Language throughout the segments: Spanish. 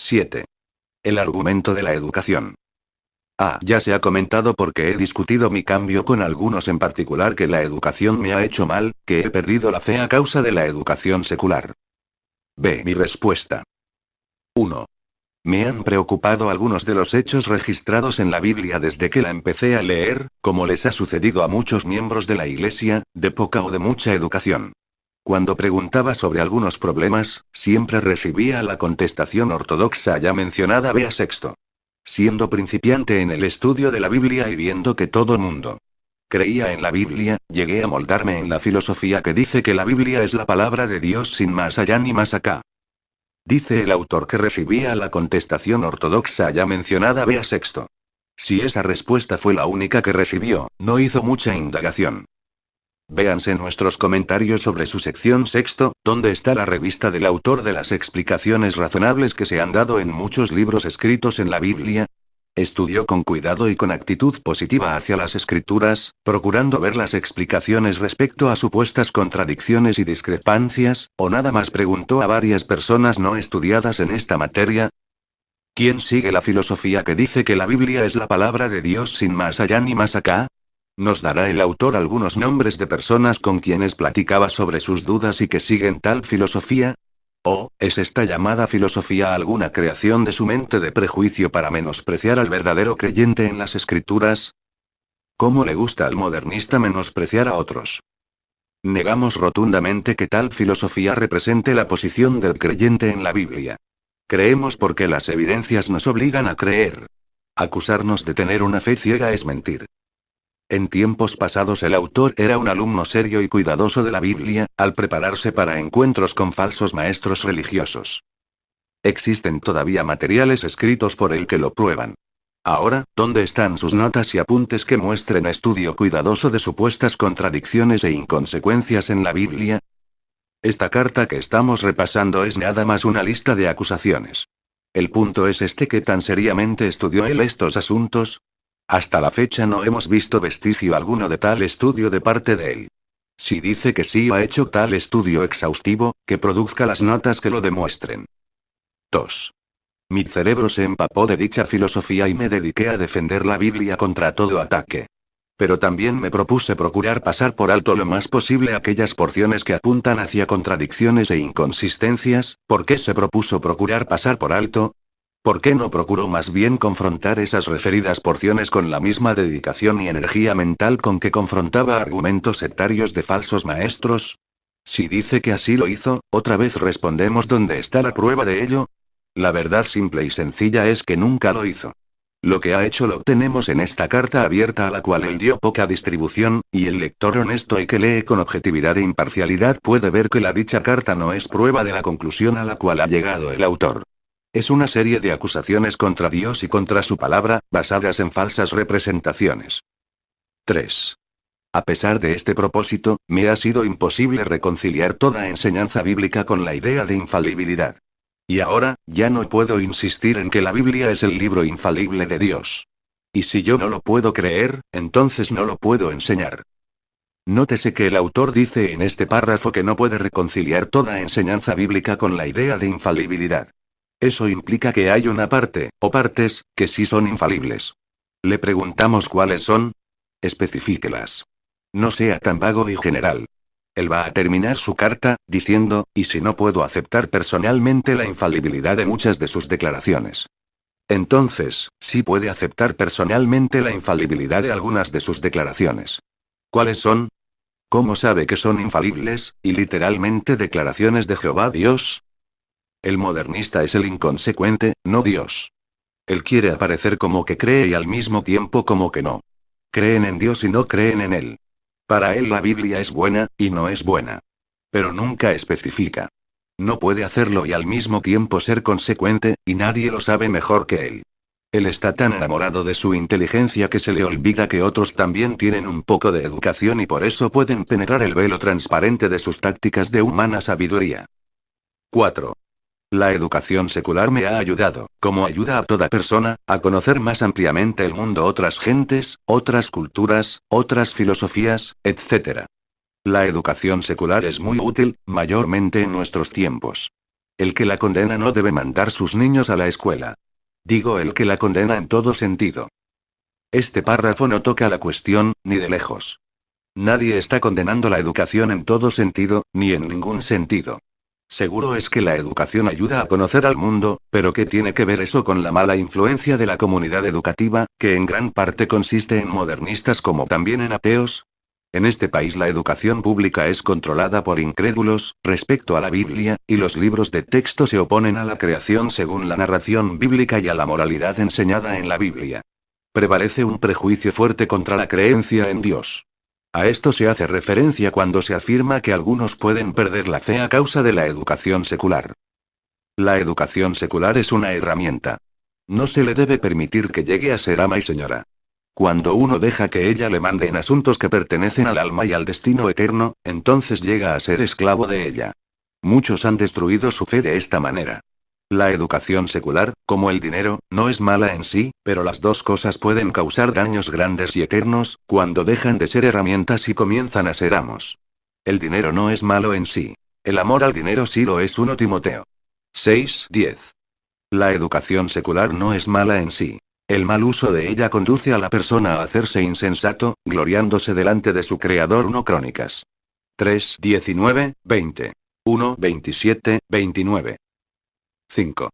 7. El argumento de la educación. Ya se ha comentado porque he discutido mi cambio con algunos en particular que la educación me ha hecho mal, que he perdido la fe a causa de la educación secular. B. Mi respuesta. 1. Me han preocupado algunos de los hechos registrados en la Biblia desde que la empecé a leer, como les ha sucedido a muchos miembros de la Iglesia, de poca o de mucha educación. Cuando preguntaba sobre algunos problemas, siempre recibía la contestación ortodoxa ya mencionada vea sexto. Siendo principiante en el estudio de la Biblia y viendo que todo mundo creía en la Biblia, llegué a moldarme en la filosofía que dice que la Biblia es la palabra de Dios sin más allá ni más acá. Dice el autor que recibía la contestación ortodoxa ya mencionada vea sexto. Si esa respuesta fue la única que recibió, no hizo mucha indagación. Véanse nuestros comentarios sobre su sección sexto, donde está la revista del autor de las explicaciones razonables que se han dado en muchos libros escritos en la Biblia. Estudió con cuidado y con actitud positiva hacia las escrituras, procurando ver las explicaciones respecto a supuestas contradicciones y discrepancias, o nada más preguntó a varias personas no estudiadas en esta materia. ¿Quién sigue la filosofía que dice que la Biblia es la palabra de Dios sin más allá ni más acá? Nos dará el autor algunos nombres de personas con quienes platicaba sobre sus dudas y que siguen tal filosofía. ¿O es esta llamada filosofía alguna creación de su mente de prejuicio para menospreciar al verdadero creyente en las escrituras? ¿Cómo le gusta al modernista menospreciar a otros? Negamos rotundamente que tal filosofía represente la posición del creyente en la Biblia. Creemos porque las evidencias nos obligan a creer. Acusarnos de tener una fe ciega es mentir. En tiempos pasados el autor era un alumno serio y cuidadoso de la Biblia, al prepararse para encuentros con falsos maestros religiosos. Existen todavía materiales escritos por él que lo prueban. Ahora, ¿dónde están sus notas y apuntes que muestren estudio cuidadoso de supuestas contradicciones e inconsecuencias en la Biblia? Esta carta que estamos repasando es nada más una lista de acusaciones. El punto es ¿qué tan seriamente estudió él estos asuntos? Hasta la fecha no hemos visto vestigio alguno de tal estudio de parte de él. Si dice que sí ha hecho tal estudio exhaustivo, que produzca las notas que lo demuestren. 2. Mi cerebro se empapó de dicha filosofía y me dediqué a defender la Biblia contra todo ataque. Pero también me propuse procurar pasar por alto lo más posible aquellas porciones que apuntan hacia contradicciones e inconsistencias. ¿Por qué se propuso procurar pasar por alto? ¿Por qué no procuró más bien confrontar esas referidas porciones con la misma dedicación y energía mental con que confrontaba argumentos sectarios de falsos maestros? Si dice que así lo hizo, otra vez respondemos ¿dónde está la prueba de ello? La verdad simple y sencilla es que nunca lo hizo. Lo que ha hecho lo obtenemos en esta carta abierta a la cual él dio poca distribución, y el lector honesto y que lee con objetividad e imparcialidad puede ver que la dicha carta no es prueba de la conclusión a la cual ha llegado el autor. Es una serie de acusaciones contra Dios y contra su palabra, basadas en falsas representaciones. 3. A pesar de este propósito, me ha sido imposible reconciliar toda enseñanza bíblica con la idea de infalibilidad. Y ahora, ya no puedo insistir en que la Biblia es el libro infalible de Dios. Y si yo no lo puedo creer, entonces no lo puedo enseñar. Nótese que el autor dice en este párrafo que no puede reconciliar toda enseñanza bíblica con la idea de infalibilidad. Eso implica que hay una parte, o partes, que sí son infalibles. Le preguntamos cuáles son. Especifíquelas. No sea tan vago y general. Él va a terminar su carta, diciendo, y si no puedo aceptar personalmente la infalibilidad de muchas de sus declaraciones. Entonces, sí puede aceptar personalmente la infalibilidad de algunas de sus declaraciones. ¿Cuáles son? ¿Cómo sabe que son infalibles, y literalmente declaraciones de Jehová Dios? El modernista es el inconsecuente, no Dios. Él quiere aparecer como que cree y al mismo tiempo como que no. Creen en Dios y no creen en Él. Para él la Biblia es buena, y no es buena. Pero nunca especifica. No puede hacerlo y al mismo tiempo ser consecuente, y nadie lo sabe mejor que él. Él está tan enamorado de su inteligencia que se le olvida que otros también tienen un poco de educación y por eso pueden penetrar el velo transparente de sus tácticas de humana sabiduría. 4. La educación secular me ha ayudado, como ayuda a toda persona, a conocer más ampliamente el mundo, otras gentes, otras culturas, otras filosofías, etc. La educación secular es muy útil, mayormente en nuestros tiempos. El que la condena no debe mandar sus niños a la escuela. Digo el que la condena en todo sentido. Este párrafo no toca la cuestión, ni de lejos. Nadie está condenando la educación en todo sentido, ni en ningún sentido. Seguro es que la educación ayuda a conocer al mundo, pero ¿qué tiene que ver eso con la mala influencia de la comunidad educativa, que en gran parte consiste en modernistas como también en ateos? En este país la educación pública es controlada por incrédulos, respecto a la Biblia, y los libros de texto se oponen a la creación según la narración bíblica y a la moralidad enseñada en la Biblia. Prevalece un prejuicio fuerte contra la creencia en Dios. A esto se hace referencia cuando se afirma que algunos pueden perder la fe a causa de la educación secular. La educación secular es una herramienta. No se le debe permitir que llegue a ser ama y señora. Cuando uno deja que ella le mande en asuntos que pertenecen al alma y al destino eterno, entonces llega a ser esclavo de ella. Muchos han destruido su fe de esta manera. La educación secular, como el dinero, no es mala en sí, pero las dos cosas pueden causar daños grandes y eternos, cuando dejan de ser herramientas y comienzan a ser amos. El dinero no es malo en sí. El amor al dinero sí lo es. 1 Timoteo 6:10. La educación secular no es mala en sí. El mal uso de ella conduce a la persona a hacerse insensato, gloriándose delante de su creador. 1 Crónicas 3:19, 20. 1:27, 29. 5.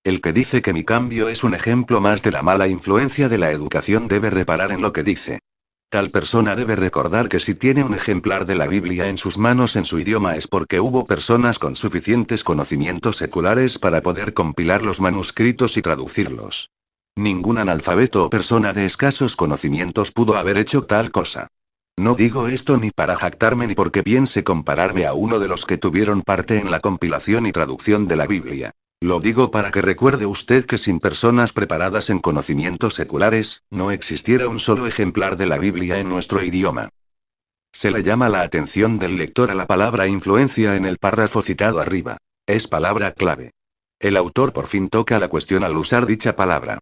El que dice que mi cambio es un ejemplo más de la mala influencia de la educación debe reparar en lo que dice. Tal persona debe recordar que si tiene un ejemplar de la Biblia en sus manos en su idioma es porque hubo personas con suficientes conocimientos seculares para poder compilar los manuscritos y traducirlos. Ningún analfabeto o persona de escasos conocimientos pudo haber hecho tal cosa. No digo esto ni para jactarme ni porque piense compararme a uno de los que tuvieron parte en la compilación y traducción de la Biblia. Lo digo para que recuerde usted que sin personas preparadas en conocimientos seculares, no existiera un solo ejemplar de la Biblia en nuestro idioma. Se le llama la atención del lector a la palabra influencia en el párrafo citado arriba. Es palabra clave. El autor por fin toca la cuestión al usar dicha palabra.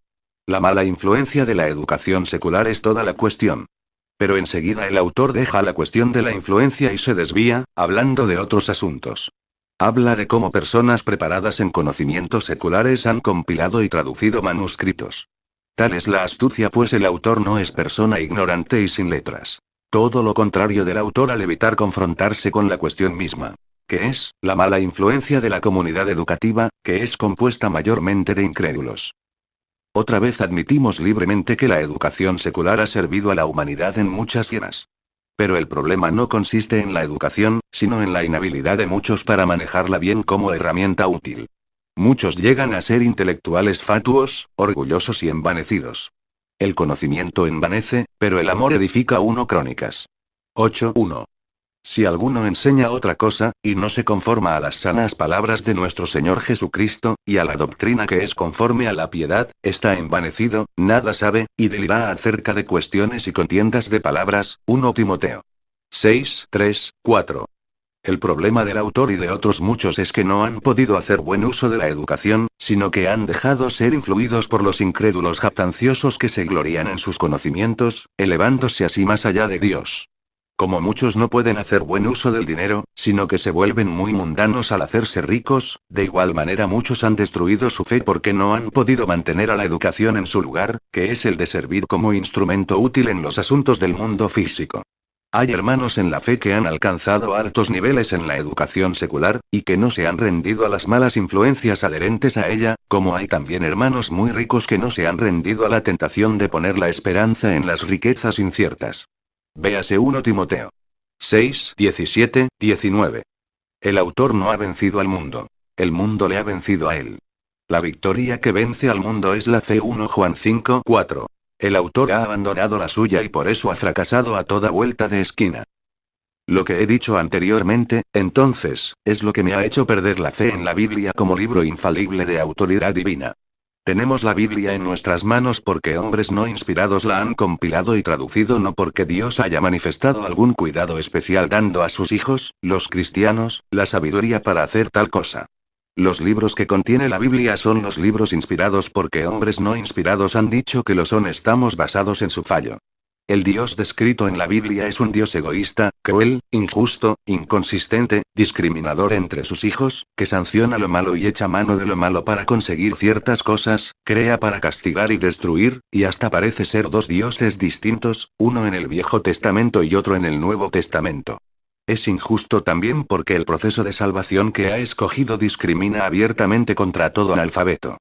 La mala influencia de la educación secular es toda la cuestión. Pero enseguida el autor deja la cuestión de la influencia y se desvía, hablando de otros asuntos. Habla de cómo personas preparadas en conocimientos seculares han compilado y traducido manuscritos. Tal es la astucia, pues el autor no es persona ignorante y sin letras. Todo lo contrario del autor al evitar confrontarse con la cuestión misma. Que es, la mala influencia de la comunidad educativa, que es compuesta mayormente de incrédulos. Otra vez admitimos libremente que la educación secular ha servido a la humanidad en muchas llenas. Pero el problema no consiste en la educación, sino en la inhabilidad de muchos para manejarla bien como herramienta útil. Muchos llegan a ser intelectuales fatuos, orgullosos y envanecidos. El conocimiento envanece, pero el amor edifica. 1 Crónicas 8:1. Si alguno enseña otra cosa, y no se conforma a las sanas palabras de nuestro Señor Jesucristo, y a la doctrina que es conforme a la piedad, está envanecido, nada sabe, y delirá acerca de cuestiones y contiendas de palabras. 1 Timoteo 6:3-4. El problema del autor y de otros muchos es que no han podido hacer buen uso de la educación, sino que han dejado ser influidos por los incrédulos jactanciosos que se glorían en sus conocimientos, elevándose así más allá de Dios. Como muchos no pueden hacer buen uso del dinero, sino que se vuelven muy mundanos al hacerse ricos, de igual manera muchos han destruido su fe porque no han podido mantener a la educación en su lugar, que es el de servir como instrumento útil en los asuntos del mundo físico. Hay hermanos en la fe que han alcanzado altos niveles en la educación secular, y que no se han rendido a las malas influencias adherentes a ella, como hay también hermanos muy ricos que no se han rendido a la tentación de poner la esperanza en las riquezas inciertas. Véase 1 Timoteo 6:17-19. El autor no ha vencido al mundo. El mundo le ha vencido a él. La victoria que vence al mundo es la fe. 1 Juan 5:4. El autor ha abandonado la suya y por eso ha fracasado a toda vuelta de esquina. Lo que he dicho anteriormente, entonces, es lo que me ha hecho perder la fe en la Biblia como libro infalible de autoridad divina. Tenemos la Biblia en nuestras manos porque hombres no inspirados la han compilado y traducido, no porque Dios haya manifestado algún cuidado especial dando a sus hijos, los cristianos, la sabiduría para hacer tal cosa. Los libros que contiene la Biblia son los libros inspirados porque hombres no inspirados han dicho que lo son. Estamos basados en su fallo. El Dios descrito en la Biblia es un Dios egoísta, cruel, injusto, inconsistente, discriminador entre sus hijos, que sanciona lo malo y echa mano de lo malo para conseguir ciertas cosas, crea para castigar y destruir, y hasta parece ser dos dioses distintos, uno en el Viejo Testamento y otro en el Nuevo Testamento. Es injusto también porque el proceso de salvación que ha escogido discrimina abiertamente contra todo analfabeto.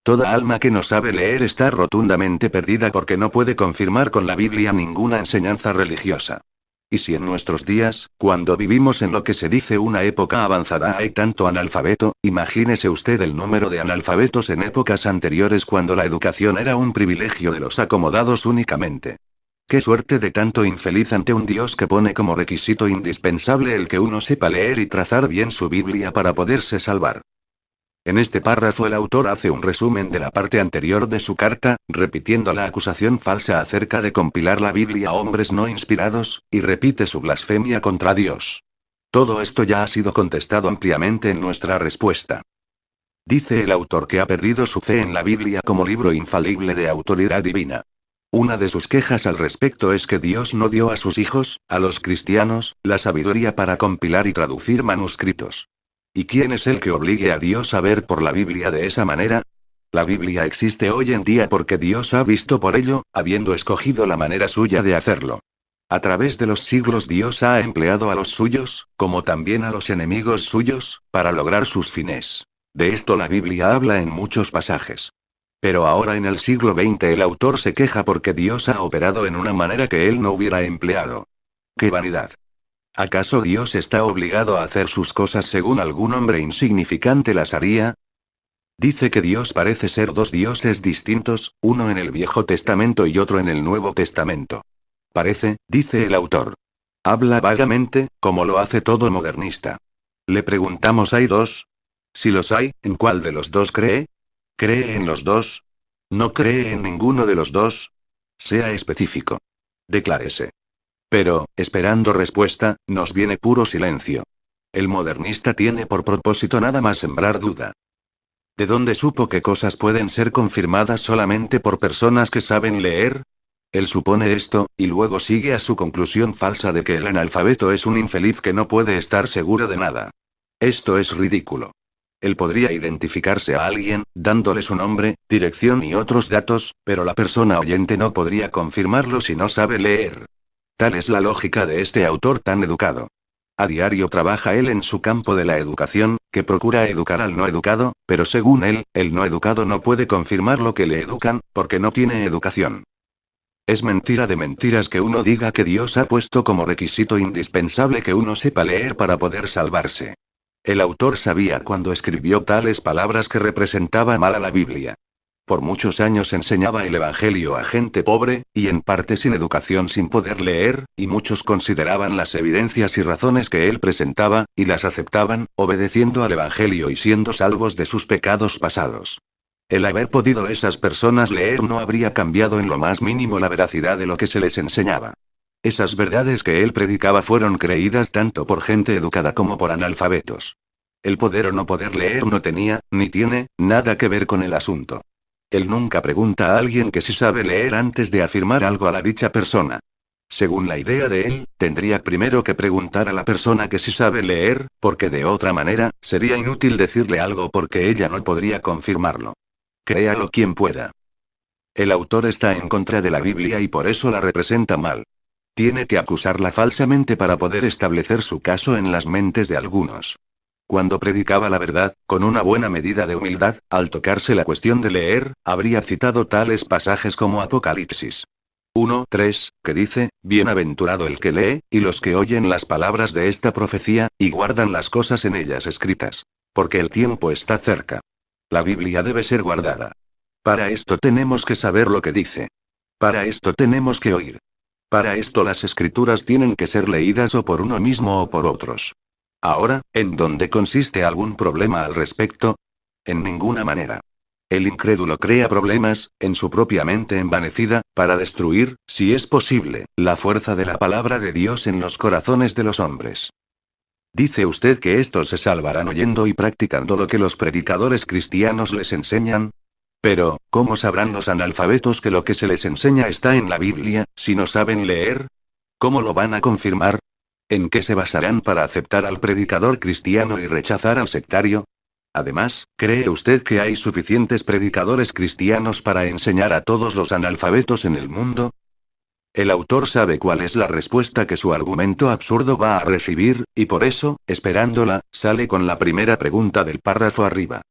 Toda alma que no sabe leer está rotundamente perdida porque no puede confirmar con la Biblia ninguna enseñanza religiosa. Y si en nuestros días, cuando vivimos en lo que se dice una época avanzada, hay tanto analfabeto, imagínese usted el número de analfabetos en épocas anteriores cuando la educación era un privilegio de los acomodados únicamente. Qué suerte de tanto infeliz ante un Dios que pone como requisito indispensable el que uno sepa leer y trazar bien su Biblia para poderse salvar. En este párrafo el autor hace un resumen de la parte anterior de su carta, repitiendo la acusación falsa acerca de compilar la Biblia a hombres no inspirados, y repite su blasfemia contra Dios. Todo esto ya ha sido contestado ampliamente en nuestra respuesta. Dice el autor que ha perdido su fe en la Biblia como libro infalible de autoridad divina. Una de sus quejas al respecto es que Dios no dio a sus hijos, a los cristianos, la sabiduría para compilar y traducir manuscritos. ¿Y quién es el que obligue a Dios a ver por la Biblia de esa manera? La Biblia existe hoy en día porque Dios ha visto por ello, habiendo escogido la manera suya de hacerlo. A través de los siglos Dios ha empleado a los suyos, como también a los enemigos suyos, para lograr sus fines. De esto la Biblia habla en muchos pasajes. Pero ahora en el siglo XX el autor se queja porque Dios ha operado en una manera que él no hubiera empleado. ¡Qué vanidad! ¿Acaso Dios está obligado a hacer sus cosas según algún hombre insignificante las haría? Dice que Dios parece ser dos dioses distintos, uno en el Viejo Testamento y otro en el Nuevo Testamento. Parece, dice el autor. Habla vagamente, como lo hace todo modernista. Le preguntamos, ¿hay dos? Si los hay, ¿en cuál de los dos cree? ¿Cree en los dos? ¿No cree en ninguno de los dos? Sea específico. Declárese. Pero, esperando respuesta, nos viene puro silencio. El modernista tiene por propósito nada más sembrar duda. ¿De dónde supo qué cosas pueden ser confirmadas solamente por personas que saben leer? Él supone esto, y luego sigue a su conclusión falsa de que el analfabeto es un infeliz que no puede estar seguro de nada. Esto es ridículo. Él podría identificarse a alguien, dándole su nombre, dirección y otros datos, pero la persona oyente no podría confirmarlo si no sabe leer. Tal es la lógica de este autor tan educado. A diario trabaja él en su campo de la educación, que procura educar al no educado, pero según él, el no educado no puede confirmar lo que le educan, porque no tiene educación. Es mentira de mentiras que uno diga que Dios ha puesto como requisito indispensable que uno sepa leer para poder salvarse. El autor sabía cuando escribió tales palabras que representaba mal a la Biblia. Por muchos años enseñaba el Evangelio a gente pobre, y en parte sin educación sin poder leer, y muchos consideraban las evidencias y razones que él presentaba, y las aceptaban, obedeciendo al Evangelio y siendo salvos de sus pecados pasados. El haber podido esas personas leer no habría cambiado en lo más mínimo la veracidad de lo que se les enseñaba. Esas verdades que él predicaba fueron creídas tanto por gente educada como por analfabetos. El poder o no poder leer no tenía, ni tiene, nada que ver con el asunto. Él nunca pregunta a alguien que si sabe leer antes de afirmar algo a la dicha persona. Según la idea de él, tendría primero que preguntar a la persona que si sabe leer, porque de otra manera, sería inútil decirle algo porque ella no podría confirmarlo. Créalo quien pueda. El autor está en contra de la Biblia y por eso la representa mal. Tiene que acusarla falsamente para poder establecer su caso en las mentes de algunos. Cuando predicaba la verdad, con una buena medida de humildad, al tocarse la cuestión de leer, habría citado tales pasajes como Apocalipsis 1:3, que dice, Bienaventurado el que lee, y los que oyen las palabras de esta profecía, y guardan las cosas en ellas escritas. Porque el tiempo está cerca. La Biblia debe ser guardada. Para esto tenemos que saber lo que dice. Para esto tenemos que oír. Para esto las escrituras tienen que ser leídas o por uno mismo o por otros. Ahora, ¿en dónde consiste algún problema al respecto? En ninguna manera. El incrédulo crea problemas, en su propia mente envanecida, para destruir, si es posible, la fuerza de la palabra de Dios en los corazones de los hombres. ¿Dice usted que estos se salvarán oyendo y practicando lo que los predicadores cristianos les enseñan? Pero, ¿cómo sabrán los analfabetos que lo que se les enseña está en la Biblia, si no saben leer? ¿Cómo lo van a confirmar? ¿En qué se basarán para aceptar al predicador cristiano y rechazar al sectario? Además, ¿cree usted que hay suficientes predicadores cristianos para enseñar a todos los analfabetos en el mundo? El autor sabe cuál es la respuesta que su argumento absurdo va a recibir, y por eso, esperándola, sale con la primera pregunta del párrafo arriba.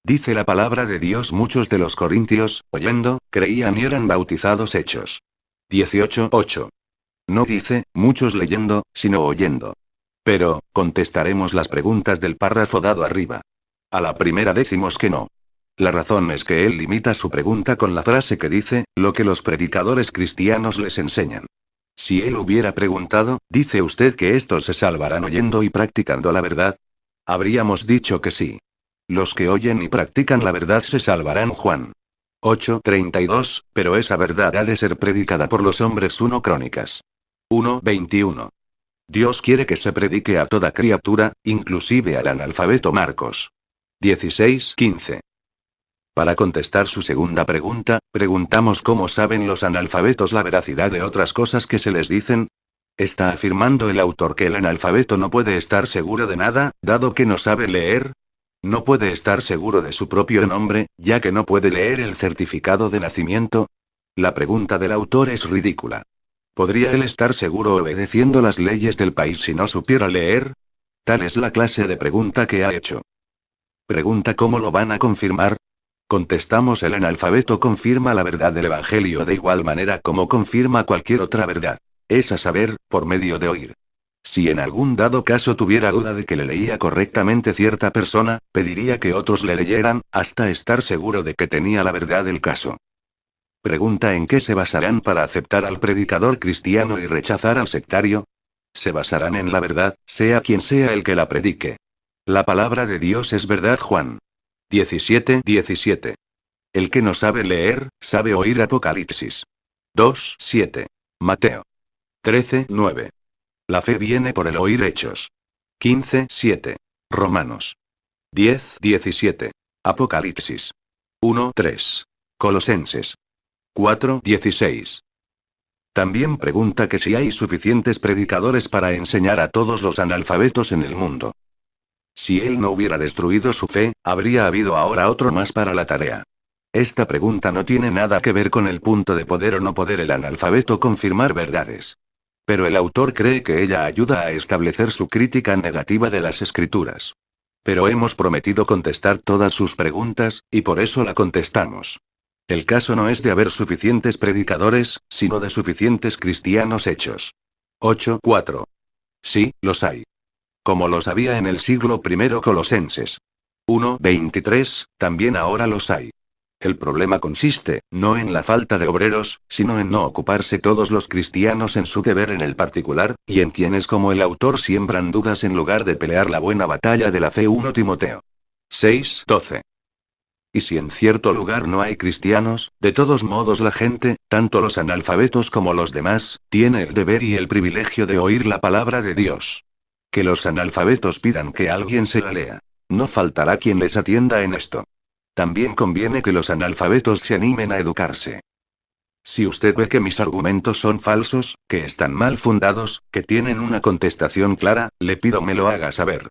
Dice la palabra de Dios: muchos de los corintios, oyendo, creían y eran bautizados. Hechos 18:8. No dice, muchos leyendo, sino oyendo. Pero, contestaremos las preguntas del párrafo dado arriba. A la primera decimos que no. La razón es que él limita su pregunta con la frase que dice, lo que los predicadores cristianos les enseñan. Si él hubiera preguntado, ¿dice usted que estos se salvarán oyendo y practicando la verdad? Habríamos dicho que sí. Los que oyen y practican la verdad se salvarán. Juan 8:32, pero esa verdad ha de ser predicada por los hombres. 1 Crónicas 1:21. Dios quiere que se predique a toda criatura, inclusive al analfabeto. Marcos 16:15. Para contestar su segunda pregunta, preguntamos cómo saben los analfabetos la veracidad de otras cosas que se les dicen. ¿Está afirmando el autor que el analfabeto no puede estar seguro de nada, dado que no sabe leer? ¿No puede estar seguro de su propio nombre, ya que no puede leer el certificado de nacimiento? La pregunta del autor es ridícula. ¿Podría él estar seguro obedeciendo las leyes del país si no supiera leer? Tal es la clase de pregunta que ha hecho. Pregunta cómo lo van a confirmar. Contestamos: el analfabeto confirma la verdad del Evangelio de igual manera como confirma cualquier otra verdad. Es a saber, por medio de oír. Si en algún dado caso tuviera duda de que le leía correctamente cierta persona, pediría que otros le leyeran, hasta estar seguro de que tenía la verdad del caso. Pregunta: ¿en qué se basarán para aceptar al predicador cristiano y rechazar al sectario? Se basarán en la verdad, sea quien sea el que la predique. La palabra de Dios es verdad. Juan 17:17. El que no sabe leer, sabe oír. Apocalipsis 2:7. Mateo 13:9. La fe viene por el oír. Hechos 15:7. Romanos 10:17. Apocalipsis 1:3. Colosenses 4:16. También pregunta que si hay suficientes predicadores para enseñar a todos los analfabetos en el mundo. Si él no hubiera destruido su fe, habría habido ahora otro más para la tarea. Esta pregunta no tiene nada que ver con el punto de poder o no poder el analfabeto confirmar verdades. Pero el autor cree que ella ayuda a establecer su crítica negativa de las escrituras. Pero hemos prometido contestar todas sus preguntas, y por eso la contestamos. El caso no es de haber suficientes predicadores, sino de suficientes cristianos. Hechos 8:4. Sí, los hay. Como los había en el siglo I. Colosenses 1:23, también ahora los hay. El problema consiste, no en la falta de obreros, sino en no ocuparse todos los cristianos en su deber en el particular, y en quienes como el autor siembran dudas en lugar de pelear la buena batalla de la fe. 1 Timoteo 6:12. Y si en cierto lugar no hay cristianos, de todos modos la gente, tanto los analfabetos como los demás, tiene el deber y el privilegio de oír la palabra de Dios. Que los analfabetos pidan que alguien se la lea. No faltará quien les atienda en esto. También conviene que los analfabetos se animen a educarse. Si usted ve que mis argumentos son falsos, que están mal fundados, que tienen una contestación clara, le pido me lo haga saber.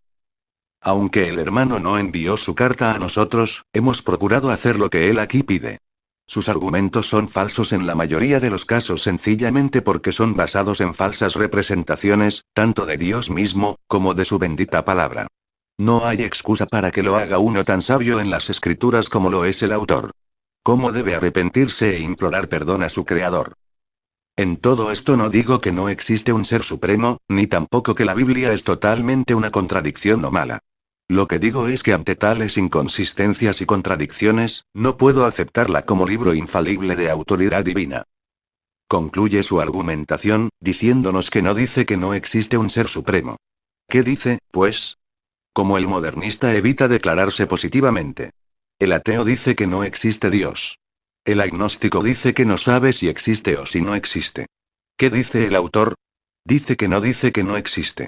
Aunque el hermano no envió su carta a nosotros, hemos procurado hacer lo que él aquí pide. Sus argumentos son falsos en la mayoría de los casos sencillamente porque son basados en falsas representaciones, tanto de Dios mismo, como de su bendita palabra. No hay excusa para que lo haga uno tan sabio en las escrituras como lo es el autor. ¿Cómo debe arrepentirse e implorar perdón a su Creador? En todo esto no digo que no existe un ser supremo, ni tampoco que la Biblia es totalmente una contradicción o mala. Lo que digo es que ante tales inconsistencias y contradicciones, no puedo aceptarla como libro infalible de autoridad divina. Concluye su argumentación, diciéndonos que no dice que no existe un ser supremo. ¿Qué dice, pues? Como el modernista evita declararse positivamente. El ateo dice que no existe Dios. El agnóstico dice que no sabe si existe o si no existe. ¿Qué dice el autor? Dice que no existe.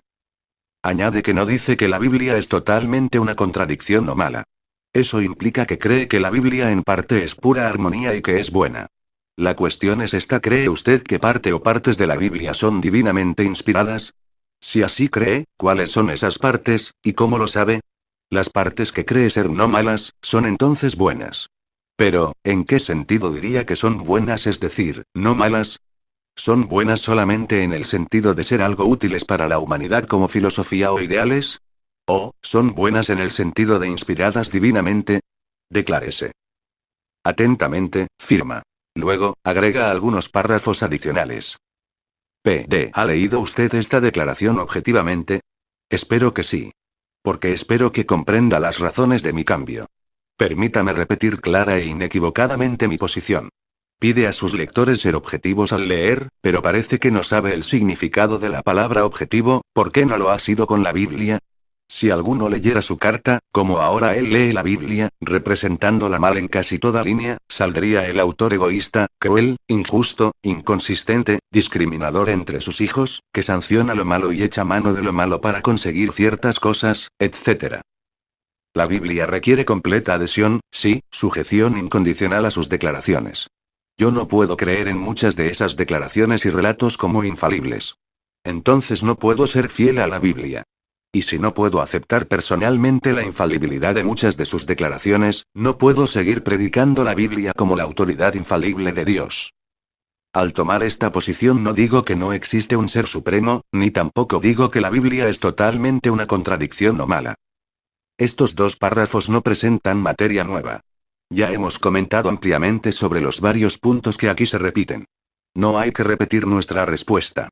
Añade que no dice que la Biblia es totalmente una contradicción o mala. Eso implica que cree que la Biblia en parte es pura armonía y que es buena. La cuestión es esta: ¿cree usted que parte o partes de la Biblia son divinamente inspiradas? Si así cree, ¿cuáles son esas partes, y cómo lo sabe? Las partes que cree ser no malas, son entonces buenas. Pero, ¿en qué sentido diría que son buenas, es decir, no malas? ¿Son buenas solamente en el sentido de ser algo útiles para la humanidad como filosofía o ideales? ¿O, son buenas en el sentido de inspiradas divinamente? Declárese. Atentamente, firma. Luego, agrega algunos párrafos adicionales. PD. ¿Ha leído usted esta declaración objetivamente? Espero que sí. Porque espero que comprenda las razones de mi cambio. Permítame repetir clara e inequivocadamente mi posición. Pide a sus lectores ser objetivos al leer, pero parece que no sabe el significado de la palabra objetivo. ¿Por qué no lo ha sido con la Biblia? Si alguno leyera su carta, como ahora él lee la Biblia, representándola mal en casi toda línea, saldría el autor egoísta, cruel, injusto, inconsistente, discriminador entre sus hijos, que sanciona lo malo y echa mano de lo malo para conseguir ciertas cosas, etc. La Biblia requiere completa adhesión, sí, sujeción incondicional a sus declaraciones. Yo no puedo creer en muchas de esas declaraciones y relatos como infalibles. Entonces no puedo ser fiel a la Biblia. Y si no puedo aceptar personalmente la infalibilidad de muchas de sus declaraciones, no puedo seguir predicando la Biblia como la autoridad infalible de Dios. Al tomar esta posición no digo que no existe un ser supremo, ni tampoco digo que la Biblia es totalmente una contradicción o mala. Estos dos párrafos no presentan materia nueva. Ya hemos comentado ampliamente sobre los varios puntos que aquí se repiten. No hay que repetir nuestra respuesta.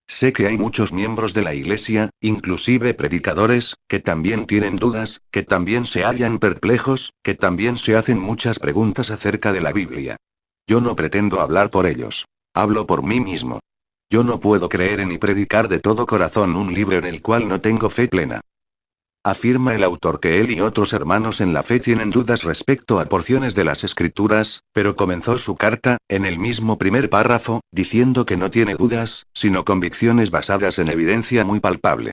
Sé que hay muchos miembros de la Iglesia, inclusive predicadores, que también tienen dudas, que también se hallan perplejos, que también se hacen muchas preguntas acerca de la Biblia. Yo no pretendo hablar por ellos. Hablo por mí mismo. Yo no puedo creer en y predicar de todo corazón un libro en el cual no tengo fe plena. Afirma el autor que él y otros hermanos en la fe tienen dudas respecto a porciones de las Escrituras, pero comenzó su carta, en el mismo primer párrafo, diciendo que no tiene dudas, sino convicciones basadas en evidencia muy palpable.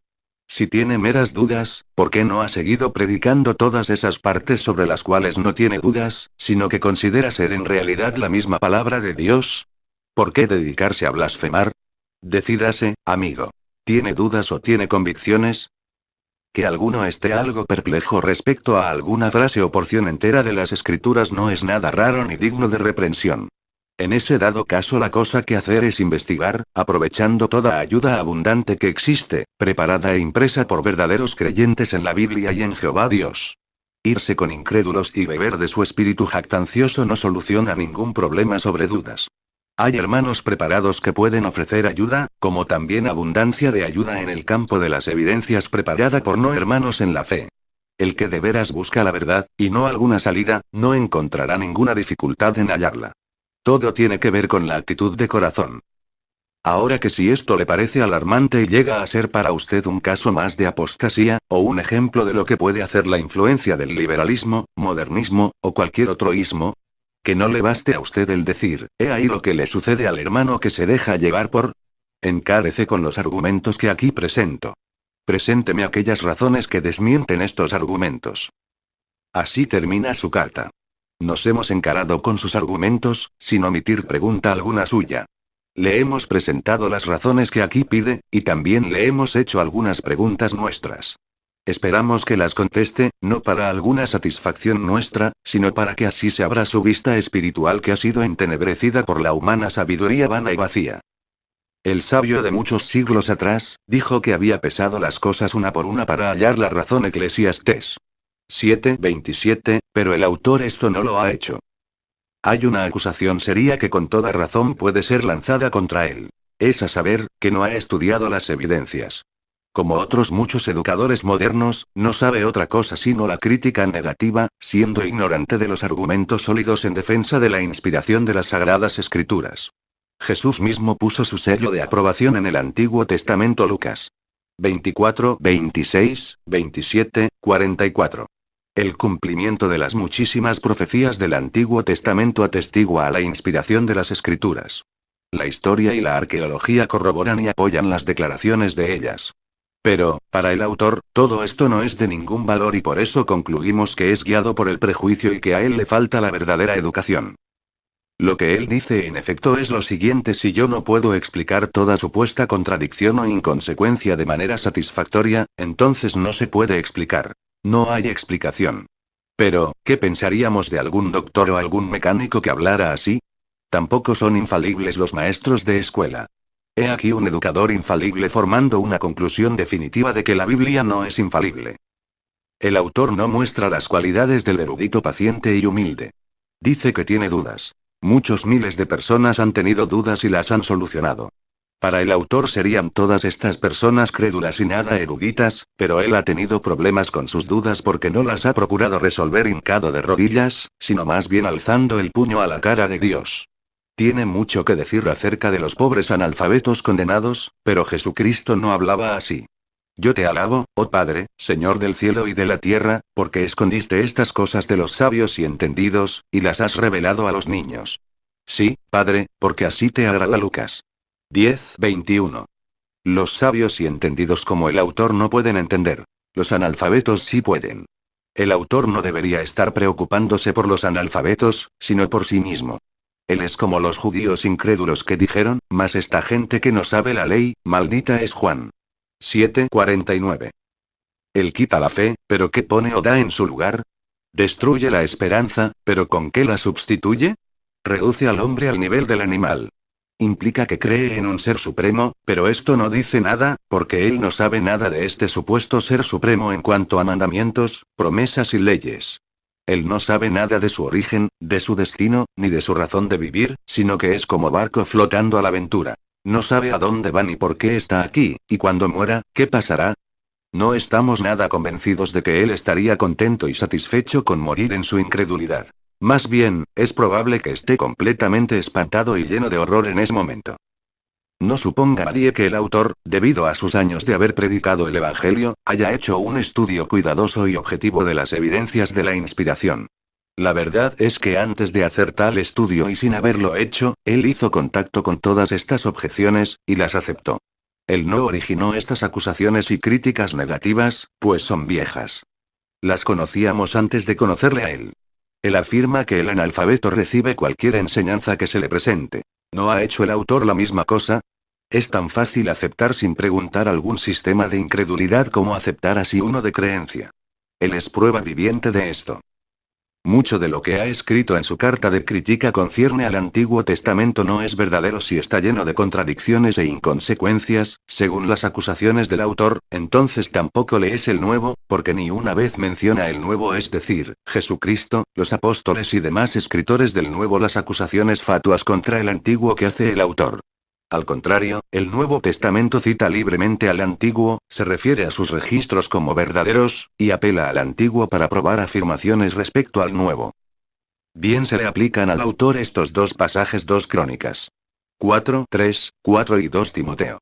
Si tiene meras dudas, ¿por qué no ha seguido predicando todas esas partes sobre las cuales no tiene dudas, sino que considera ser en realidad la misma palabra de Dios? ¿Por qué dedicarse a blasfemar? Decídase, amigo. ¿Tiene dudas o tiene convicciones? Que alguno esté algo perplejo respecto a alguna frase o porción entera de las Escrituras no es nada raro ni digno de reprensión. En ese dado caso, la cosa que hacer es investigar, aprovechando toda ayuda abundante que existe, preparada e impresa por verdaderos creyentes en la Biblia y en Jehová Dios. Irse con incrédulos y beber de su espíritu jactancioso no soluciona ningún problema sobre dudas. Hay hermanos preparados que pueden ofrecer ayuda, como también abundancia de ayuda en el campo de las evidencias preparada por no hermanos en la fe. El que de veras busca la verdad, y no alguna salida, no encontrará ninguna dificultad en hallarla. Todo tiene que ver con la actitud de corazón. Ahora que si esto le parece alarmante y llega a ser para usted un caso más de apostasía, o un ejemplo de lo que puede hacer la influencia del liberalismo, modernismo, o cualquier otro ismo, que no le baste a usted el decir, he ahí lo que le sucede al hermano que se deja llevar por... Encárece con los argumentos que aquí presento. Presénteme aquellas razones que desmienten estos argumentos. Así termina su carta. Nos hemos encarado con sus argumentos, sin omitir pregunta alguna suya. Le hemos presentado las razones que aquí pide, y también le hemos hecho algunas preguntas nuestras. Esperamos que las conteste, no para alguna satisfacción nuestra, sino para que así se abra su vista espiritual que ha sido entenebrecida por la humana sabiduría vana y vacía. El sabio de muchos siglos atrás, dijo que había pesado las cosas una por una para hallar la razón. Eclesiastés 7:27, pero el autor esto no lo ha hecho. Hay una acusación seria que con toda razón puede ser lanzada contra él. Es a saber, que no ha estudiado las evidencias. Como otros muchos educadores modernos, no sabe otra cosa sino la crítica negativa, siendo ignorante de los argumentos sólidos en defensa de la inspiración de las Sagradas Escrituras. Jesús mismo puso su sello de aprobación en el Antiguo Testamento. Lucas 24, 26, 27, 44. El cumplimiento de las muchísimas profecías del Antiguo Testamento atestigua a la inspiración de las Escrituras. La historia y la arqueología corroboran y apoyan las declaraciones de ellas. Pero, para el autor, todo esto no es de ningún valor y por eso concluimos que es guiado por el prejuicio y que a él le falta la verdadera educación. Lo que él dice en efecto es lo siguiente: si yo no puedo explicar toda supuesta contradicción o inconsecuencia de manera satisfactoria, entonces no se puede explicar. No hay explicación. Pero, ¿qué pensaríamos de algún doctor o algún mecánico que hablara así? Tampoco son infalibles los maestros de escuela. He aquí un educador infalible formando una conclusión definitiva de que la Biblia no es infalible. El autor no muestra las cualidades del erudito paciente y humilde. Dice que tiene dudas. Muchos miles de personas han tenido dudas y las han solucionado. Para el autor serían todas estas personas crédulas y nada eruditas, pero él ha tenido problemas con sus dudas porque no las ha procurado resolver hincado de rodillas, sino más bien alzando el puño a la cara de Dios. Tiene mucho que decir acerca de los pobres analfabetos condenados, pero Jesucristo no hablaba así. Yo te alabo, oh Padre, Señor del cielo y de la tierra, porque escondiste estas cosas de los sabios y entendidos, y las has revelado a los niños. Sí, Padre, porque así te agrada. Lucas 10:21. Los sabios y entendidos como el autor no pueden entender. Los analfabetos sí pueden. El autor no debería estar preocupándose por los analfabetos, sino por sí mismo. Él es como los judíos incrédulos que dijeron: mas esta gente que no sabe la ley, maldita es. Juan 7:49. Él quita la fe, pero ¿qué pone o da en su lugar? Destruye la esperanza, pero ¿con qué la sustituye? Reduce al hombre al nivel del animal. Implica que cree en un ser supremo, pero esto no dice nada, porque él no sabe nada de este supuesto ser supremo en cuanto a mandamientos, promesas y leyes. Él no sabe nada de su origen, de su destino, ni de su razón de vivir, sino que es como barco flotando a la aventura. No sabe a dónde va ni por qué está aquí, y cuando muera, ¿qué pasará? No estamos nada convencidos de que él estaría contento y satisfecho con morir en su incredulidad. Más bien, es probable que esté completamente espantado y lleno de horror en ese momento. No suponga nadie que el autor, debido a sus años de haber predicado el Evangelio, haya hecho un estudio cuidadoso y objetivo de las evidencias de la inspiración. La verdad es que antes de hacer tal estudio y sin haberlo hecho, él hizo contacto con todas estas objeciones, y las aceptó. Él no originó estas acusaciones y críticas negativas, pues son viejas. Las conocíamos antes de conocerle a él. Él afirma que el analfabeto recibe cualquier enseñanza que se le presente. ¿No ha hecho el autor la misma cosa? Es tan fácil aceptar sin preguntar algún sistema de incredulidad como aceptar así uno de creencia. Él es prueba viviente de esto. Mucho de lo que ha escrito en su carta de crítica concierne al Antiguo Testamento no es verdadero si está lleno de contradicciones e inconsecuencias, según las acusaciones del autor. Entonces tampoco lees el Nuevo, porque ni una vez menciona el Nuevo, es decir, Jesucristo, los apóstoles y demás escritores del Nuevo, las acusaciones fatuas contra el Antiguo que hace el autor. Al contrario, el Nuevo Testamento cita libremente al Antiguo, se refiere a sus registros como verdaderos, y apela al Antiguo para probar afirmaciones respecto al Nuevo. Bien se le aplican al autor estos dos pasajes: 2 Crónicas 4:3-4 y 2 Timoteo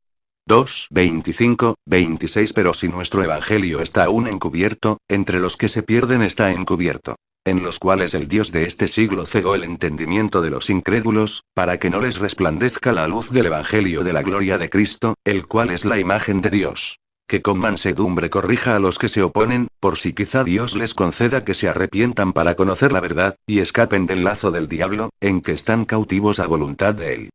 2:25-26. Pero si nuestro Evangelio está aún encubierto, entre los que se pierden está encubierto, en los cuales el Dios de este siglo cegó el entendimiento de los incrédulos, para que no les resplandezca la luz del Evangelio de la gloria de Cristo, el cual es la imagen de Dios. Que con mansedumbre corrija a los que se oponen, por si quizá Dios les conceda que se arrepientan para conocer la verdad, y escapen del lazo del diablo, en que están cautivos a voluntad de él.